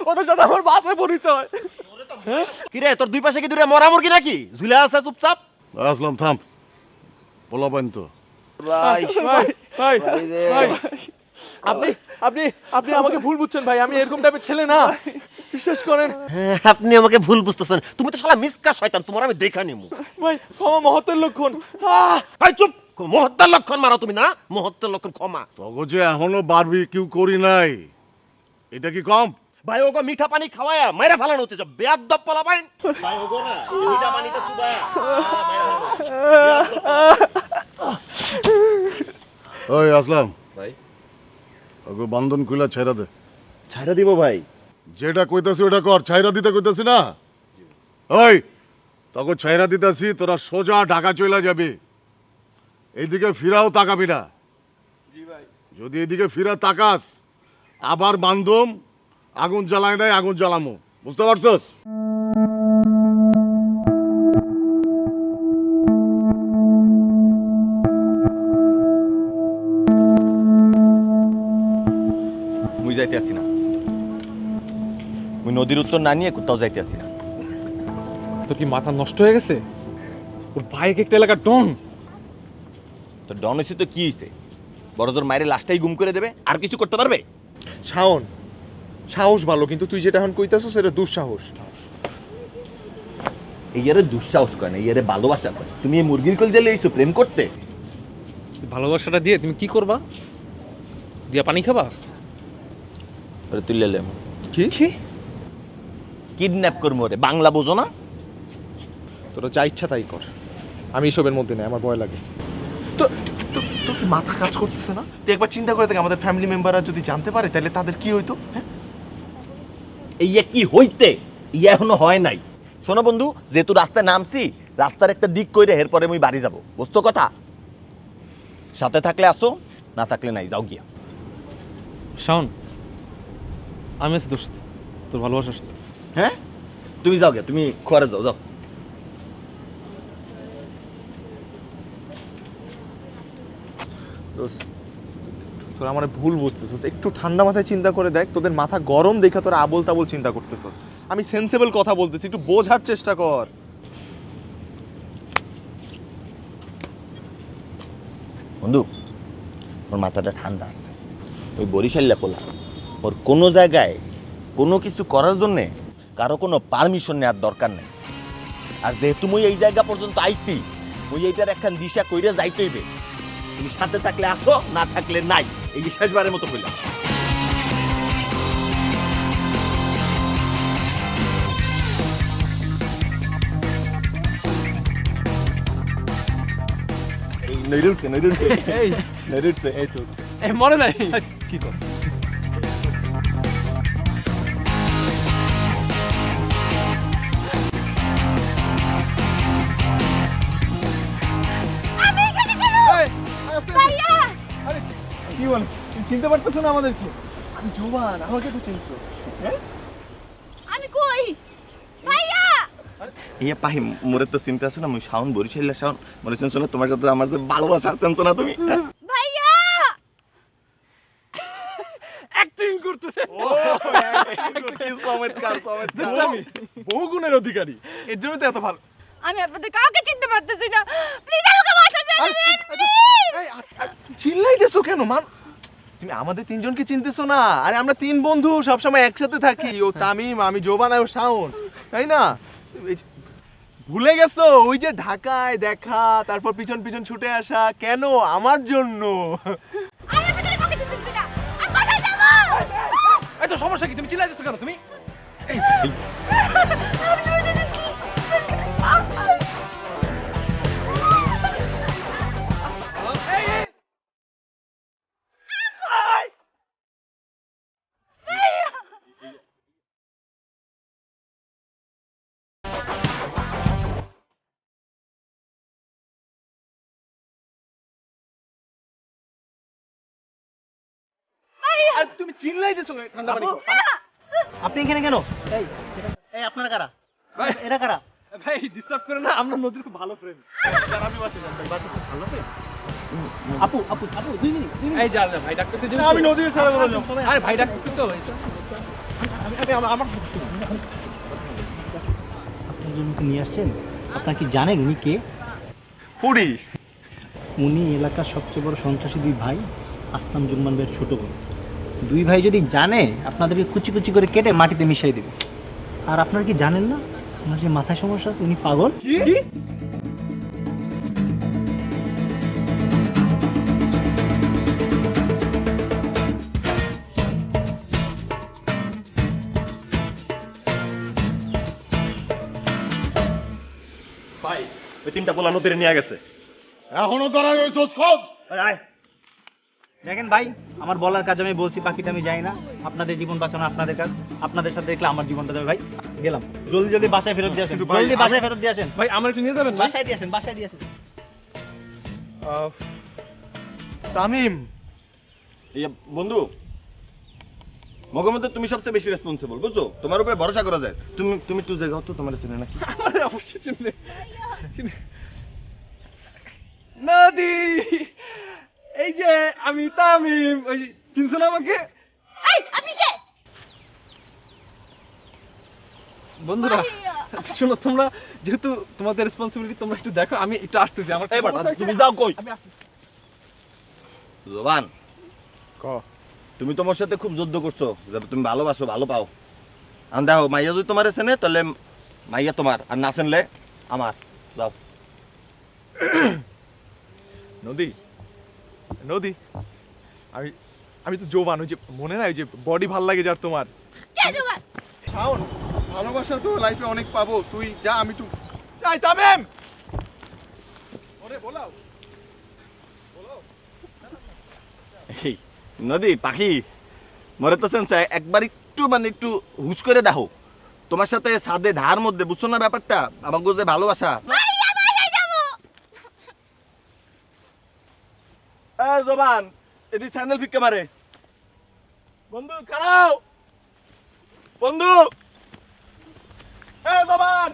ওদের সাথে আমার বাপের পরিচয়। কিরে তোর দুই পাশে কি দূরে মরা মুরগি নাকি ঝুলে আছে চুপচাপ আসলাম থাম পোলাপাইন তো ভাই ভাই আপনি আপনি আপনি আমাকে ভুল বুঝছেন ভাই, আমি এরকম টাইপের ছেলে না, বিশ্বাস করেন। আপনি আমাকে ভুল বুঝতেছেন তুমি তো শালা মিসকা শয়তান তোমার আমি দেখা নিমু ভাই ক্ষমা মহত্বের লক্ষণ। ভাই চুপ মহত্তার লক্ষণ মারো তুমি না মহত্তার লক্ষণ ক্ষমা তগো যে এখনো বারবিকিউ করি নাই এটা কি কম? ভাই ওগো মিঠা পানি খাওয়ায়া মাইরা ফালানো হচ্ছে বেয়াদব পোলা পাইন ভাই ওগো না এই মিঠা পানিতে চুবায়া ওই আসলাম ভাই তগো বন্ধন খুলা ছেড়া দে। ছাইরা দিব ভাই যেটা কইতাছি ওটা কর, ছাইরা দিতে কইতাছি না। ওই তগো ছাইরা দিতাছি তোরা সোজা ঢাকা চলে যাবি, এইদিকে ফিরাও তাকাবি না। যদি এদিকে ফিরা তাকাস আবার বান্ধম আগুন জ্বালায় নাই আগুন জ্বালামো, বুঝতে পারছস? মুই যাইতে আসি না মুই নদীর উত্তর না নিয়ে কোথাও যাইতে আসি না তোর কি মাথা নষ্ট হয়ে গেছে? ওর ভাই একটা এলাকার ডন। তো ডন হইছে তো কি হইছে বড়জোর মায়ের লাশটাই গুম করে দেবে, আর কিছু করতে পারবে? শাওন, সাহস ভালো, কিন্তু তুই যেটা এখন কইতাছস সেটা দুঃসাহস। ইয়ারে দুঃসাহস করে না, ইয়ারে ভালোবাসা করে। তুমি এই মুরগির কল জেলে এইছো প্রেম করতে? ভালোবাসাটা দিয়ে তুমি কি করবা? দিয়া পানি খাবা? ওরে তুই লেলেম কি কিডন্যাপ করবো রে, বাংলা বোঝো না? তোরা যা ইচ্ছা তাই কর, আমি এসবের মধ্যে নেই, আমার ভয় লাগে। তো তোর কি মাথা কাজ করতেছে না? তুই একবার চিন্তা করে দেখ, আমাদের ফ্যামিলি মেম্বাররা যদি জানতে পারে তাহলে তাদের কি হইতো? হ্যাঁ, ইয়া কি হইতে, ইয়া এখনো হয় নাই। শোনো বন্ধু, যেহেতু রাস্তায় নামছি, রাস্তার একটা দিক কইরে এরপরে আমি বাড়ি যাব, বুঝতো কথা? সাথে থাকলে আসো, না থাকলে নাই, যাও গিয়া। শাওন, আমি আছি তোর সাথে, তোর ভালোবাসার সাথে। হ্যাঁ, তুমি যাও গিয়া, তুমি ঘরে যাও, যাও। তোরা আমার ভুল বুঝতেছস, একটু ঠান্ডা মাথায় চিন্তা করে দেখ। তোদের মাথা গরম দেখে তোরা আবোল তাবোল চিন্তা করতেছস। আমি সেন্সেবল কথা বলতেছি, একটু বোঝার চেষ্টা কর। বন্ধু, ওর মাথাটা ঠান্ডা আছে। ওই বরিশাল্লা পোলা, ওর কোনো জায়গায় কোনো কিছু করার জন্যে কারো কোনো পারমিশন নেওয়ার দরকার নেই। আর যেহেতু মুই এই জায়গা পর্যন্ত আইছি, মুই এইটার একখান দিশা কইরে যাইতে হইবে। তুমি সাথে থাকলে আসো, না থাকলে নাই। এই যে শেষবারের মতো কইলাম। মনে নাই কি কর? কি বল, তুমি চিনতে পারতেছো না আমাদেরকে? আমি জোবান, আমাকে তো চিনছো? হ্যাঁ, আমি কই ভাইয়া? ইয়ে পাহি, মোরে তো চিন্তা আছে না, মুই শাওন, বরিশাল্লা শাওন। মনে চিনছো না? তোমার সাথে আমার যে ভালোবাসা, চিনছো না তুমি? ভাইয়া অ্যাক্টিং করতেছে। চমৎকার, চমৎকার। বহু গুণের অধিকারী, এর জন্য তো এত ভালো। আমি আপনাদের কাউকে চিনতে পারতেছি না, প্লিজ আমাকে বাঁচান। চিল্লাইতেছো কেন মান? তুমি আমাদের তিনজনকে চিনতেছো না? আরে আমরা তিন বন্ধু, সবসময় একসাথে থাকি। ও তামিম, আমি জোবান, আর ও শাওন, তাই না? ভুলে গেছো ওই যে ঢাকায় দেখা, তারপর পিছন পিছন ছুটে আসা? কেন? আমার জন্য। এই তো সমস্যা কি? তুমি চিল্লাইতেছো কেন? তুমি তুমি চিল্লাইতেছো ঠান্ডা পানি। আপনি এখানে কেন? এই আপনারা কারা? এরা কারা? ভাই ডিস্টার্ব করে না, আমরা নদীর খুব ভালো ফ্রেন্ড। আমি বাঁচিলাম ভাই, বাঁচা খুব ভালো ফ্রেন্ড। আপু আপু আপু 2 মিনিট। এই যা ভাই ডাক্তারকে জন্য আমি নদীর ছাড়া বলে যাবো। আরে ভাই ডাক্তার তো হয়েছে। আমার আপনার জন্য নিয়ে আসছেন। আপনারা কি জানেন উনি কে? পুরি। উনি এলাকার সবচেয়ে বড় সন্ত্রাসী 2 ভাই, আসলাম জুম্মান ভাইয়ের ছোট বোন। 2 ভাই যদি জানে, আপনাদেরকে কুচি কুচি করে কেটে মাটিতে মিশিয়ে দেবে। আর আপনারা কি জানেন না ওনার যে মাথায় সমস্যা আছে, উনি পাগল। কি? ভাই, ওই তিনটা পোলা নদীরে নিয়ে গেছে। এখনো দাঁড়ায় রয়েছস, খোঁজ। দেখেন ভাই, আমার বলার কাজ আমি বলছি, বাকিটা আমি যাই না। আপনাদের জীবন বাঁচানো আপনাদের কাজ, আপনাদের সাথে দেখলে আমার জীবনটা যাবে। ভাই গেলাম, জলদি জলদি বাসায় ফেরত দিয়ে আসেন, জলদি বাসায় ফেরত দিয়ে আসেন। ভাই আমার একটু নিয়ে যাবেন? বাসায় দিয়ে আসেন, বাসায় দিয়ে আসেন। তামিম, বন্ধু, মগের মধ্যে তুমি সবচেয়ে বেশি রেসপন্সিবল, বুঝছো? তোমার উপরে ভরসা করা যায়। তুমি একটু জায়গা তো, তোমার চেনে নাকি? আরে অবশ্যই চিনবে। নদী, এই যে আমি তামিম, ওই চিনছো না আমাকে? এই আপনি কে? বন্ধুরা শোনো, তোমরা যেহেতু তোমাদের রেসপন্সিবিলিটি, তোমরা একটু দেখো, আমি একটু আসতেছি। আমার এই বাবা, তুমি যাও কই? আমি আসতেছি। জোবান, ক তুমি তোমার সাথে খুব যুদ্ধ করছো যে তুমি ভালোবাসো, ভালো পাও। আর দেখো মাইয়া যদি তোমার চেনে তাহলে মাইয়া তোমার, আর না চেনলে আমার। যাও। নদী নদী, আমি আমি তো জোবান, ওই যে মনে নাই যে বডি ভাল লাগে যার তোমার। শাওন, ভালোবাসা তো লাইফে অনেক পাবো, তুই যা, আমি তো যাই। তামিম ওরে বলাও। এই নদী পাখি মরে তো চেনছে, একবার একটু মানে একটু হুশ করে দেখো। তোমার সাথে ছাদে ঢার মধ্যে, বুঝছো না ব্যাপারটা, আমার যে ভালোবাসা। এই জোবান, এদি স্যান্ডেল ফিক্কে মারে। বন্ধু খাড়াও, বন্ধু। এই জোবান,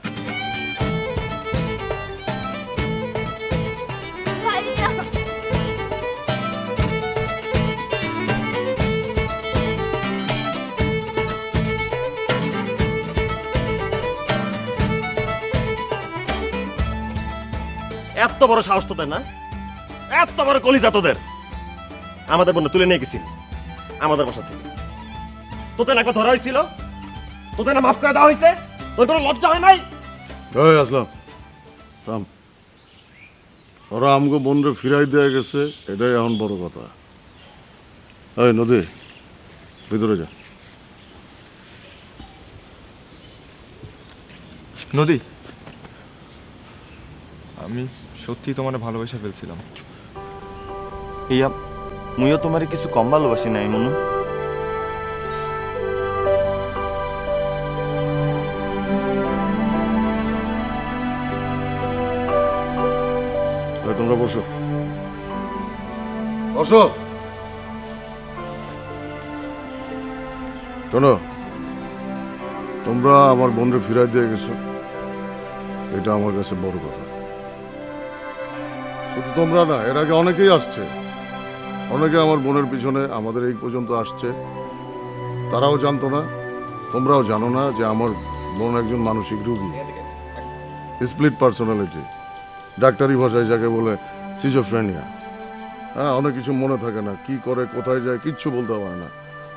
এত বড় সাহস তোদের না, এত বড় কলিজা তোদের। আমাদের বন্ধু তুলে নিয়ে গেছিল আমাদের বাসা থেকে, তোদের নাকি ধরা হয়েছিল, তোদের না মাফ করে দেওয়া হয়েছে, তোর কোনো লজ্জা হয় নাই? এই আসলাম, থাম। ওরা আমগো বন্ধু ফিরাই দেয়া গেছে, এটাই এখন বড় কথা। এই নদী, ভিতরে যা। নদী, আমি সত্যি তোমার ভালোবেসে ফেলছিলাম। ইয়া, মুইও তোমারে কিছু কম ভালোবাসি নাই মনু। তোমরা বসো, বসো। শোনো, তোমরা আমার বোনকে ফিরাই দিয়ে গেছো, এটা আমার কাছে বড় কথা। শুধু তোমরা না, এর আগে অনেকেই আসছে, অনেকে আমার বোনের পিছনে আমাদের এই পর্যন্ত আসছে। তারাও জানতো না, তোমরাও জানো না যে আমার বোন একজন মানসিক রোগী, স্প্লিট পার্সোনালিটি, ডাক্তারি ভাষায় যাকে বলে সিজোফ্রেনিয়া। হ্যাঁ, অনেক কিছু মনে থাকে না, কি করে কোথায় যায় কিচ্ছু বলতে পারে না,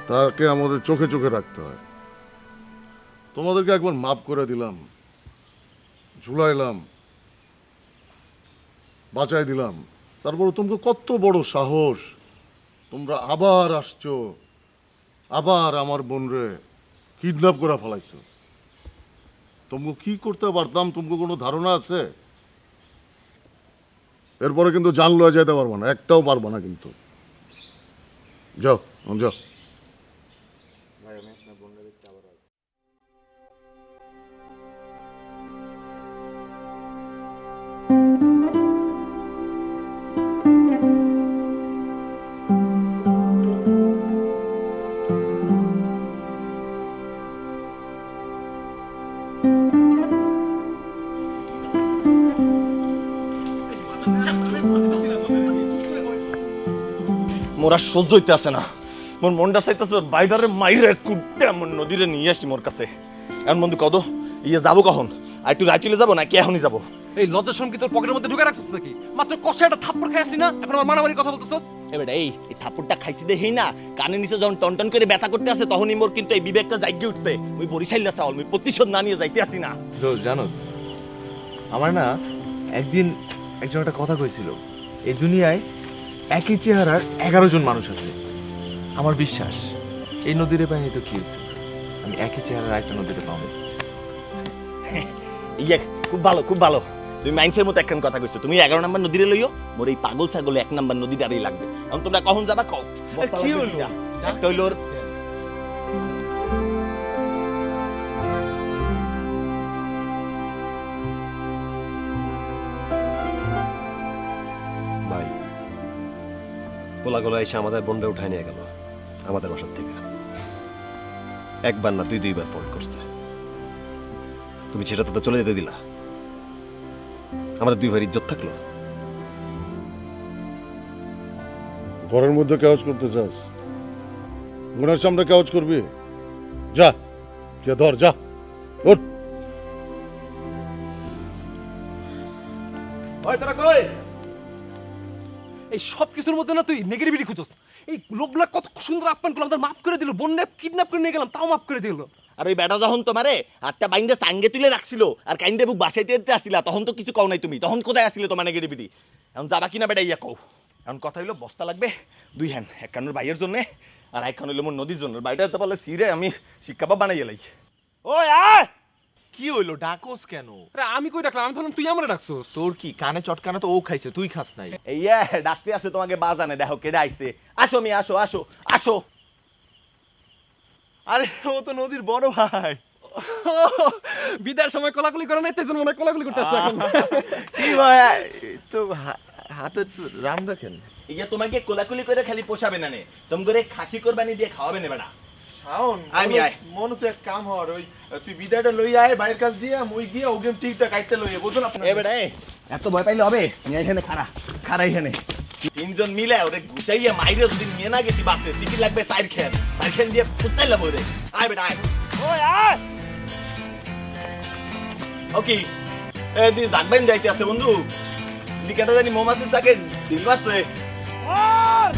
তাকে আমাদের চোখে চোখে রাখতে হয়। তোমাদেরকে একবার মাপ করে দিলাম, ঝুলাইলাম, বাঁচাই দিলাম, তারপর তোমরা কত বড় সাহস, তোমরা আবার আসছো, আবার আমার বোনরে কিডন্যাপ করে ফেলাইছো। তোমরা কি করতে পারতাম, তোমরা কোনো ধারণা আছে? এরপরে কিন্তু জান লয়ে যেতে পারবো না, একটাও পারবো না কিন্তু। যাও, যাও। মোরা সহ্য হইতে আসে না, মোর মনটা চাইতেছে বাইরে মাইরে কুটে আমার নদীরে নিয়ে আসি মোর কাছে। এখন বন্ধু কত ইয়ে যাবো কখন? আর একটু রাইতুলে যাবো নাকি এখনই যাবো? এই লজ্জা শরম কি তোর পকেটের মধ্যে ঢুকে রাখছিস নাকি? মাত্র কষে একটা থাপ্পড় খাই আসলি না, এখন আমার মারামারি কথা বলতেছস? এবার এই থাপ্পড়টা খাইছি দেখেই না, কানের নিচে যখন টন করে ব্যথা করতে আসে তখনই মোর কিন্তু এই বিবেকটা জাগিয়ে উঠছে। ওই বরিশাল না চাওয়াল, আমি প্রতিশোধ না নিয়ে যাইতে আসি না। জানোস, আমার না একদিন একজন একটা কথা কইছিল, এই দুনিয়ায় একই চেহারার 11 জন মানুষ আছে। আমার বিশ্বাস এই নদীরে পাইনি তো কি হয়েছে, আমি একই চেহারার একটা নদীরে পাবো। ইয়ে খুব ভালো, খুব ভালো। তুমি মাইন্সের মতো একখান কথা কইছো। তুমি 11 নম্বর নদীরে লইও, মোর এই পাগল ছাগল 1 নম্বর নদীটারই লাগবে। এখন তোমরা কখন যাবা কও? কি হলো? একটা হইলো ভাই, পোলাগুলো এসে আমাদের বন্ডে উঠায় নিয়ে গেল আমাদের বাসার থেকে। একবার না 2-2বার ফোন করছে। তুমি সেটা তো চলে যেতে দিলা, আমাদের 2 ভাইয়ের ইজ্জত থাকলো। ঘরের মধ্যে কাজ করতে চাস, গুনার সামনে কাজ করবি? যা, কে ধর, যা, ওঠ। ওই তোরা কই? এই সব কিছুর মধ্যে না তুই নেগেটিভিটি খুঁজছ। এই লোকগুলা কত সুন্দর আপ্যায়ন করলাম, তার মাফ করে দিল, বন্যা কিডন্যাপ করে নিয়ে গেলাম তাও মাফ করে দিল। আর ওই বেটা যখন তোমারে হাতটা বাইন্দে সাঙ্গে তুলে রাখছিল আর কাইন্দে বুক বাসাইতে দিতে আসিলা, তখন তো কিছু কও নাই তুমি, তখন কোথায় আসছিলে তোমার নেগেটিভিটি? এখন যাবা কিনা বেটা ইয়া কও। এখন কথা হইলো বস্তা লাগবে 2 হ্যান, এক কানুর ভাইয়ের জন্য আর এক কান হইলো মোর নদীর জন্য। বাড়িটা তো বলে সিরে আমি শিক্ষাপা বানাই লাই। ওই আয়, কি হইলো ডাকোস কেন? আরে আমি কই ডাকলাম? আমি ভাবলাম তুই আমারে ডাকছস। তোর কি কানে চটকানা তো ও খাইছে, তুই খাস নাই? ইয়া ডাকতে আছে তোমাকে বাজানে, দেখো কেডা আইছে। আসো মি আসো আসো আসো। আরে ও তো নদীর বড় ভাই। বিদায়ের সময় কোলাকুলি করে নাই, তাই জন্য মনে হয় কোলাকুলি করতে আসছে এখন। কি ভাই তো হাতে রাম দেখেন। ইয়া তোমাকে কোলাকুলি করে খালি পোষাবে না নে, তুমি করে খাসি কোরবানি দিয়ে খাওয়াবে না বেটা। শাওন আমি আয়। মনে তো এক কাম হওয়ার, ওই তুই বিদায়টা লই আয় বাইরের কাছ দিয়ে, মুই গিয়ে ওগেম ঠিকটা কাটতে লই বুঝুন আপনার। এ বেটা এত ভয় পাইলে হবে? নিয়ে এখানে খাড়া খাড়া এখানে 3 জন মিলে ওরে গুছাইয়া মাইরে যদি নিয়ে না গেছি বাসে টিকিট লাগবে 4 খেন দিয়ে পুতাইলাম ওরে। আয় বেটা আয়। ওই আয়। ওকে এ দি জাগবেন যাইতে আছে বন্ধু, লিকাটা জানি মোমাসের তাকে দিল বাসে। ওই